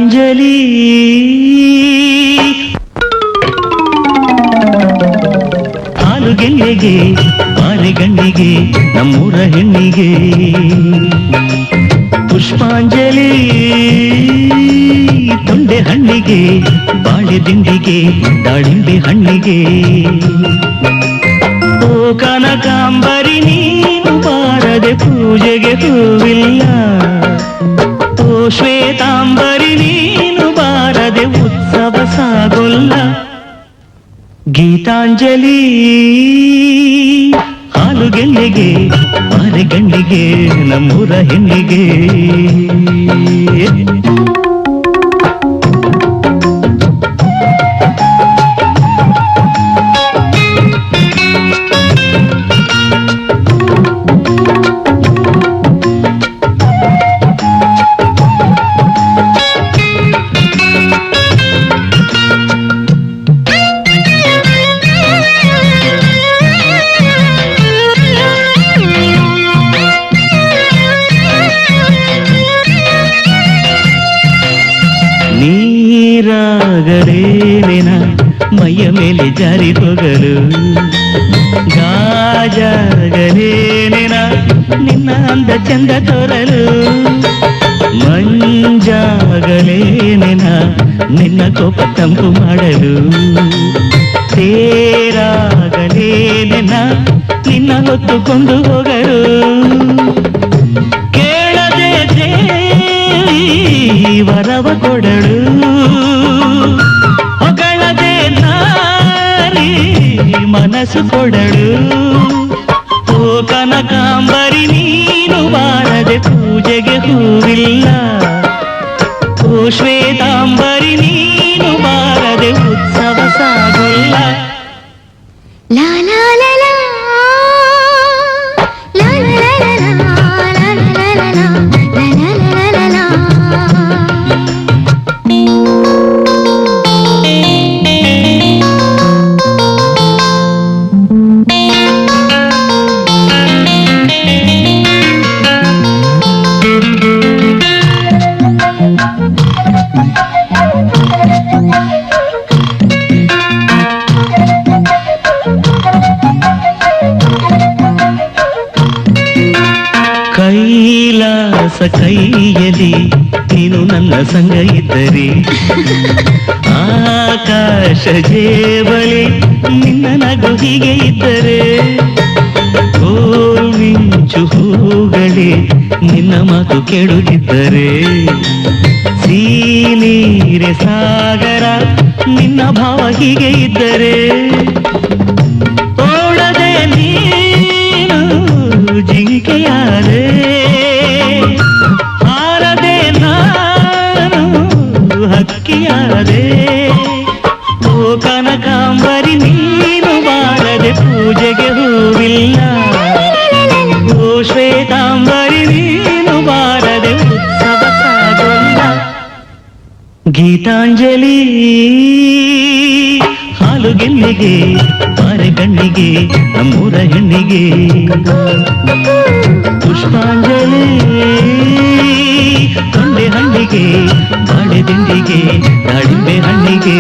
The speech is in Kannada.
ಗೀತಾಂಜಲಿ ಹಾಲುಗೆಲ್ಲೆಗೆ ಬಾರೆಗಣ್ಣಿಗೆ ನಮ್ಮೂರ ಹೆಣ್ಣಿಗೆ ಪುಷ್ಪಾಂಜಲಿ ತೊಂಡೆ ಹಣ್ಣಿಗೆ ಬಾಳೆ ದಿಂಡಿಗೆ ದಾಳಿಂಬೆ ಹಣ್ಣಿಗೆ ಓ ಕನಕಾಂಬರಿ ನೀನು ಬಾರದೆ ಪೂಜೆಗೆ ಹೂವಿಲ್ಲ ಓ ಶ್ವೇತಾಂಬರಿ ನೀನು ಬಾರದೆ ಉತ್ಸವ ಸಾಗೊಲ್ಲ ಗೀತಾಂಜಲಿ ಹಾಲುಗೆಲ್ಲೆಗೆ ಬಾರೆಗಣ್ಣಿಗೆ ನಮ್ಮೂರ ಹೆಣ್ಣಿಗೆ ನೀರಾಗಲೇನ ಮೈಯ ಮೇಲೆ ಜಾರಿ ಹೋಗಲು ಗಾಜಾಗಲೇನ ನಿನ್ನ ಅಂದ ಚಂದ ತೋರಲು ಮಂಜಾಗಲೇನ ನಿನ್ನ ಕೋಪ ತಂಪು ಮಾಡಲು ತೇರಾಗಲೇನ ನಿನ್ನ ಹೊತ್ತುಕೊಂಡು ಹೋಗಲು ಕೇಳದೆ ದೇವಿ ವರವ ಕೊಡಳು ಹೊಗಳದೆ ನಾರಿ ಮನಸ್ಸು ಕೊಡಳು ಓ ಕನಕಾಂಬರಿ ನೀನು ಬಾರದೆ ಪೂಜೆಗೆ ಹೂವಿಲ್ಲ ಓ ಶ್ವೇತಾಂಬರಿ ನೀನು ಬಾರದೆ ಉತ್ಸವ ಸಾಗೊಲ್ಲ ಲಾ ಲಾ ಲಾ ಲಾ ಲಾ ಲಾ ಲಾ ಲಾ ಲಾ ಕೈಲಾಸ ಕೈಯಲ್ಲಿ ನೀನು ನನ್ನ ಸಂಗ ಇದ್ದರೆ ಆಕಾಶ ಜೇಬಲಿ ನಿನ್ನ ನಗು ಹೀಗೆ ಇದ್ದರೆ ಮಿಂಚು ಹೂಗಳೇ ನಿನ್ನ ಮಾತು ಕೇಳುತ್ತಿದ್ದರೆ ಸೀನೀರೆ ಸಾಗರ ನಿನ್ನ ಭಾವ ಹೀಗೆ ಇದ್ದರೆ ಓಡದೆ ನೀನು ಜಿಂಕೆಯಾದೆ ಹಾರದೆ ನಾನು ಹಕ್ಕಿಯಾದೆ ಓ ಕನಕಾಂಬರಿ ನೀನು ಬಾರದೆ ಪೂಜೆಗೆ ಹೂವಿಲ್ಲ ಓ ಶ್ವೇತಾಂಬರಿ ನೀನು ಬಾರದೆ ಉತ್ಸವ ಸಾಗೊಲ್ಲ ಗೀತಾಂಜಲಿ ಹಾಲುಗೆಲ್ಲಿಗೆ ಬಾರೆಗಣ್ಣಿಗೆ ನಮ್ಮೂರ ಹೆಣ್ಣಿಗೆ ಪುಷ್ಪಾಂಜಲಿ ತೊಂಡೆ ಹಣ್ಣಿಗೆ ಬಾಳೆ ದಿಂಡಿಗೆ ದಾಳಿಂಬೆ ಹಣ್ಣಿಗೆ